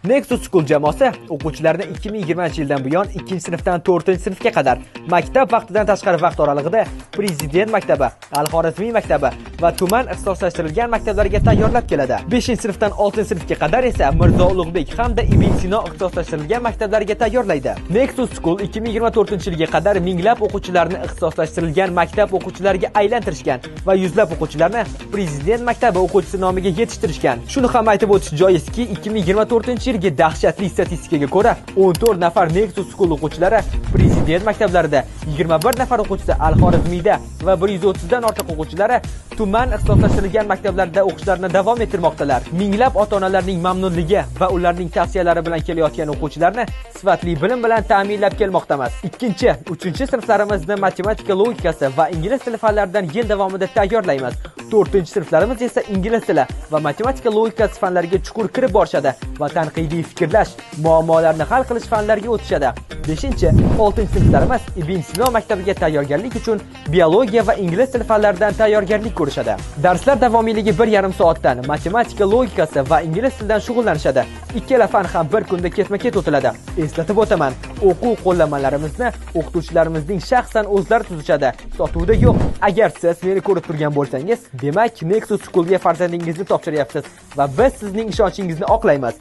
Nexus School jamoasi o'quvchilarni 2020-yildan buyon 2-sinfdan 4-sinfga qadar maktab vaqtidan tashqari vaqt oralig'ida Prezident maktabi, Al-Xorazmiy maktabi va tuman ixtisoslashtirilgan maktablarga tayyorlab keladi. 5-sinfdan 6-sinfga qadar esa Mirzo Ulug'bek hamda Ibn Sino ixtisoslashtirilgan maktablarga tayyorlaydi. Nexus School 2024-yilga qadar minglab o'quvchilarni ixtisoslashtirilgan maktab o'quvchilariga aylantirishgan va yuzlab o'quvchilarni Prezident maktabi o'quvchisi nomiga yetishtirishgan. Shuni ham aytib o'tish joizki, 2024-yilgi dahshatli statistikaga ko'ra 14 nafar Nexus School o'quvchilari Prezident maktablarida, 21 nafar o'quvchisi Al-Xorazmiyda va 130 dan ortiq o'quvchilari tuman ixtisoslashtirilgan maktablarda o'qishlarini davom ettirmoqdalar. Minglab ota-onalarning mamnunligi va ularning tavsiyalari bilan kelayotgan o'quvchilarni sifatli bilim bilan ta'minlab kelmoqdamiz. 2-3-sinflarimizni matematika logikasi va ingliz tili fanlaridan yil davomida tayyorlaymiz. 4-sinflarimiz esa ingliz tili va matematika logikasi fanlariga chuqur kirib borishadi va tanqidiy fikrlash, muammolarni hal qilish fanlariga o'tishadi. 5-6-sinflarimiz Ibn Sino maktabiga tayyorgarlik uchun biologiya va ingliz tili fanlaridan tayyorgarlik ko'rishadi. Darslar davomiyligi 1,5 soatdan matematika logikasi va ingliz tilidan shug'ullanishadi. Ikkala fan ham bir kunda ketma-ket o'tiladi. Eslatib o'taman, o'quv qo'llanmalarimizni o'qituvchilarimizning shaxsan o'zlari tuzishadi. Sotuvda yo'q. Agar siz meni ko'rib turgan bo'lsangiz, demak Nexus Schoolga farzandingizni topshiryapsiz va biz sizning ishonchingizni oqlaymiz.